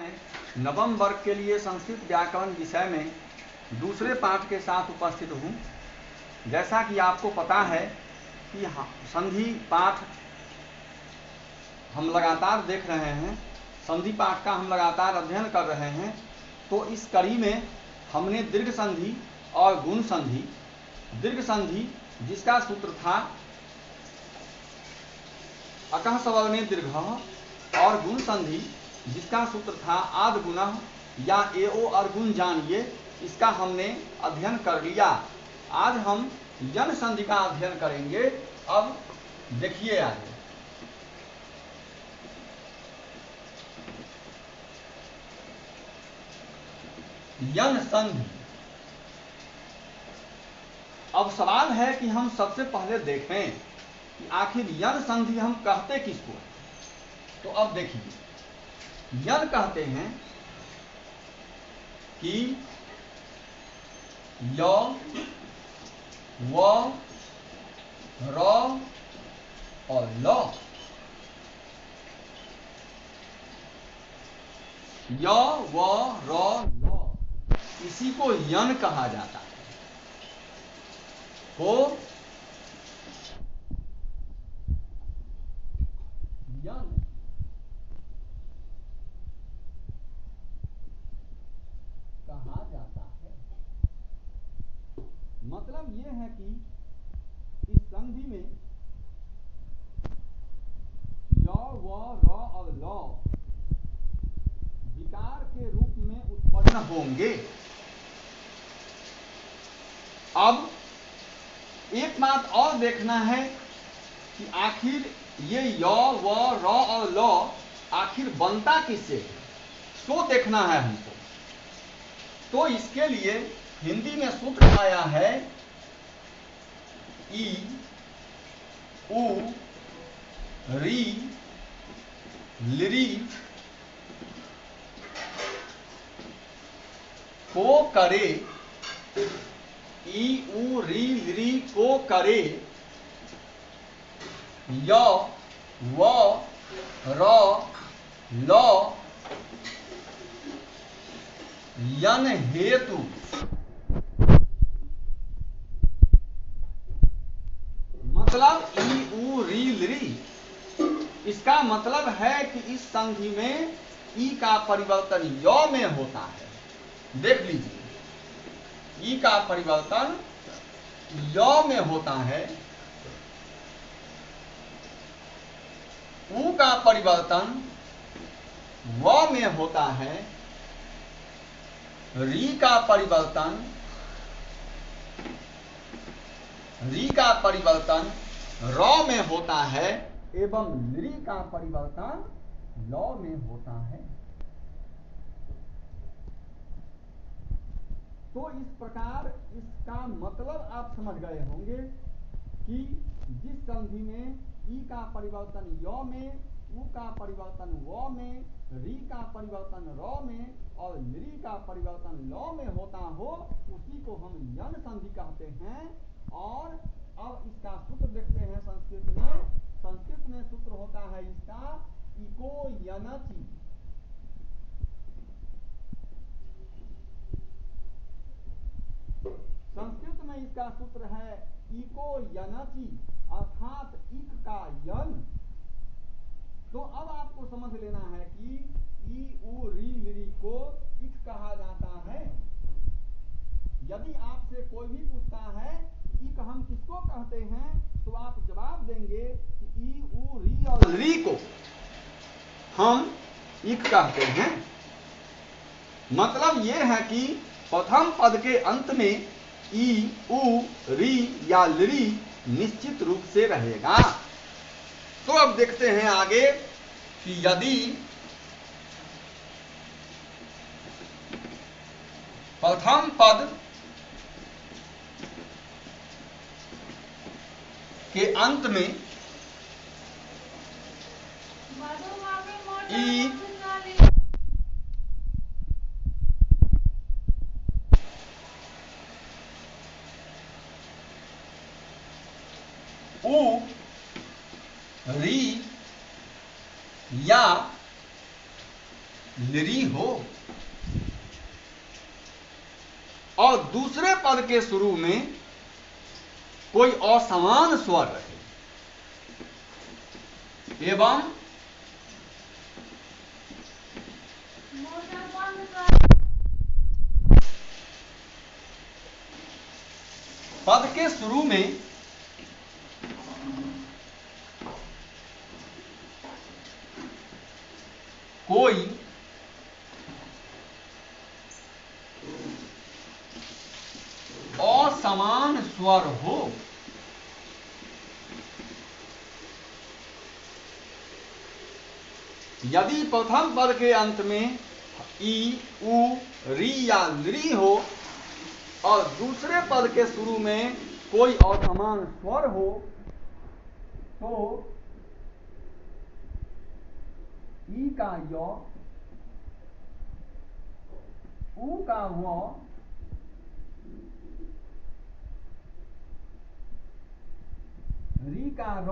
मैं नवम वर्ग के लिए संस्कृत व्याकरण विषय में दूसरे पाठ के साथ उपस्थित हूँ। जैसा कि आपको पता है कि संधि पाठ हम लगातार देख रहे हैं, संधि पाठ का हम लगातार अध्ययन कर रहे हैं। तो इस कड़ी में हमने दीर्घ संधि और गुण संधि, दीर्घ संधि जिसका सूत्र था अकः सवर्णे दीर्घः, और गुण संधि जिसका सूत्र था आद गुणः या एओ और गुण जानिए, इसका हमने अध्ययन कर लिया। आज हम यन संधि का अध्ययन करेंगे। अब देखिए आगे, यन संधि। अब सवाल है कि हम सबसे पहले देखें कि आखिर यन संधि हम कहते किसको। तो अब देखिए, यन कहते हैं कि य, व, र और ल, य, व, र, ल, इसी को यन कहा जाता है। को यन कहा जाता है। मतलब यह है कि इस संधि में य, व, र और ल विकार के रूप में उत्पन्न होंगे। अब एक बात और देखना है कि आखिर ये य, व, र और ल आखिर बनता किससे, तो देखना है हमको। तो इसके लिए हिंदी में सूत्र आया है ई, उ, री, लिरी को करे, ई, उ, री, लिरी को करे य, व, र, ल यन हेतु। मतलब ई, उ, री, लिरी, इसका मतलब है कि इस संधि में ई का परिवर्तन य में होता है। देख लीजिए, ई का परिवर्तन य में होता है, उ का परिवर्तन व में होता है, री का परिवर्तन र में होता है एवं लिरी का परिवर्तन ल में होता है। तो इस प्रकार इसका मतलब आप समझ गए होंगे कि जिस संधि में ई का परिवर्तन य में, उ का परिवर्तन व में, री का परिवर्तन र में और लिरी का परिवर्तन ल में होता हो, उसी को हम यन संधि कहते हैं। और अब इसका सूत्र देखते हैं संस्कृत में। संस्कृत में सूत्र होता है इसका इको यनचि। संस्कृत में इसका सूत्र है इको यनचि, अर्थात इक का यन। तो अब आपको समझ लेना है कि ई, उ, री, लिरी को इक कहा जाता है। यदि आपसे कोई भी पूछता है इक हम किसको कहते हैं, तो आप जवाब देंगे कि ई, उ, री और लिरी को हम इक कहते हैं। मतलब यह है कि प्रथम पद के अंत में ई, उ, री या लिरी निश्चित रूप से रहेगा। तो अब देखते हैं आगे कि यदि प्रथम पद के अंत में ई, उ, री या लृ हो और दूसरे पद के शुरू में कोई असमान स्वर रहे एवं पद के शुरू में कोई असमान स्वर हो यदि प्रथम पद के अंत में ई, उ, री या लृ हो और दूसरे पद के शुरू में कोई असमान स्वर हो तो ई का य, उ का व, री का र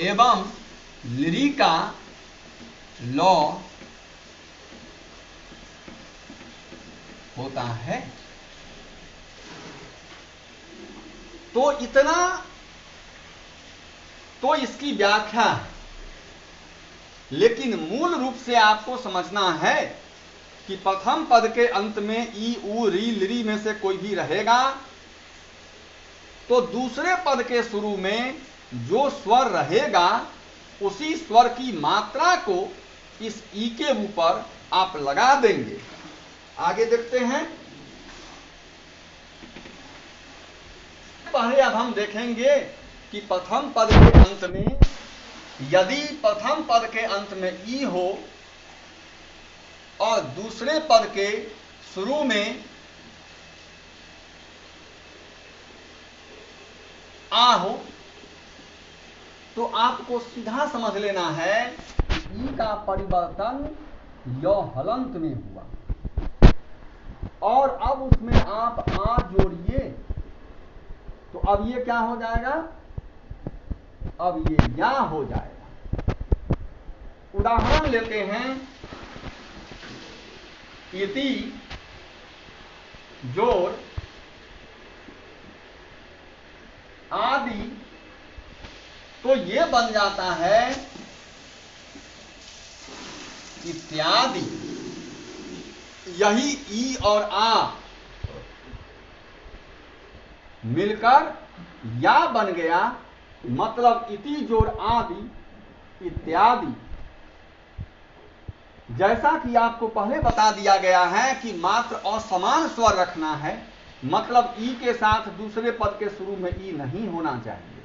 एवं लृ का ल होता है। तो इतना तो इसकी व्याख्या है, लेकिन मूल रूप से आपको समझना है कि प्रथम पद के अंत में ई, उ, री, लृ में से कोई भी रहेगा तो दूसरे पद के शुरू में जो स्वर रहेगा उसी स्वर की मात्रा को इस ई के ऊपर आप लगा देंगे। आगे देखते हैं। पहले अब हम देखेंगे कि प्रथम पद के अंत में यदि प्रथम पद के अंत में ई हो और दूसरे पद के शुरू में आ हो तो आपको सीधा समझ लेना है कि ई का परिवर्तन य हलंत में हुआ और अब उसमें आप आ जोड़िए तो अब ये क्या हो जाएगा, अब ये या हो जाएगा। उदाहरण लेते हैं, इति जोड़ आदि, तो ये बन जाता है इत्यादि। यही ई और आ मिलकर या बन गया, मतलब इति जोड़ आदि इत्यादि। जैसा कि आपको पहले बता दिया गया है कि मात्र असमान स्वर रखना है, मतलब ई के साथ दूसरे पद के शुरू में ई नहीं होना चाहिए।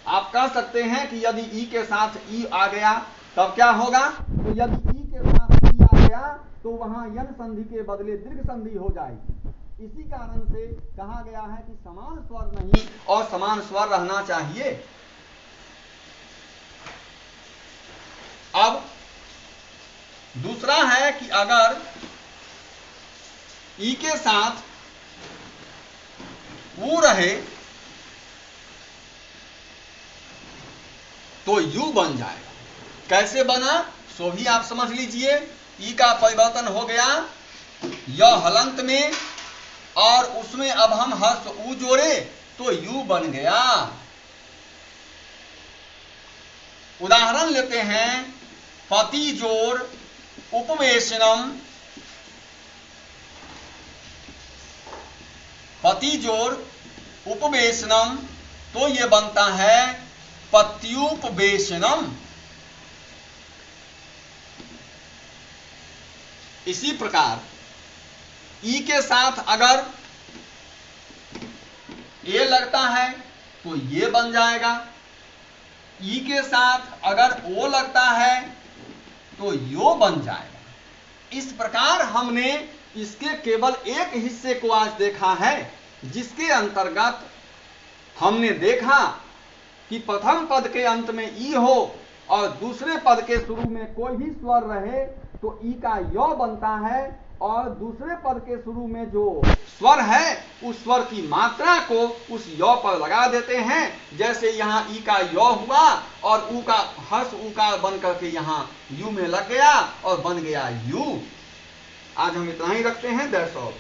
आप कह सकते हैं कि यदि ई के साथ ई आ गया तब क्या होगा, तो यदि ई के साथ ई आ गया तो वहां यन संधि के बदले दीर्घ संधि हो जाएगी। इसी कारण से कहा गया है कि समान स्वर नहीं और समान स्वर रहना चाहिए। अब दूसरा है कि अगर ई के साथ उ रहे तो यू बन जाएगा। कैसे बना सो भी आप समझ लीजिए। ई का परिवर्तन हो गया य हलंत में और उसमें अब हम हर्ष उ जोड़े तो यू बन गया। उदाहरण लेते हैं, पति जोड़ उपवेशनम, पति जोड़ उपवेशनम, तो ये बनता है पत्युपवेशनम। इसी प्रकार ई के साथ अगर ए लगता है तो ये बन जाएगा। ई के साथ अगर ओ लगता है तो यो बन जाएगा। इस प्रकार हमने इसके केवल एक हिस्से को आज देखा है, जिसके अंतर्गत हमने देखा कि प्रथम पद के अंत में ई हो और दूसरे पद के शुरू में कोई भी स्वर रहे तो ई का य बनता है और दूसरे पद के शुरू में जो स्वर है उस स्वर की मात्रा को उस य पर लगा देते हैं। जैसे यहाँ ई का य हुआ और ऊ का हर्ष ऊकार बन करके यहाँ यू में लग गया और बन गया यू। आज हम इतना ही रखते हैं। That's all.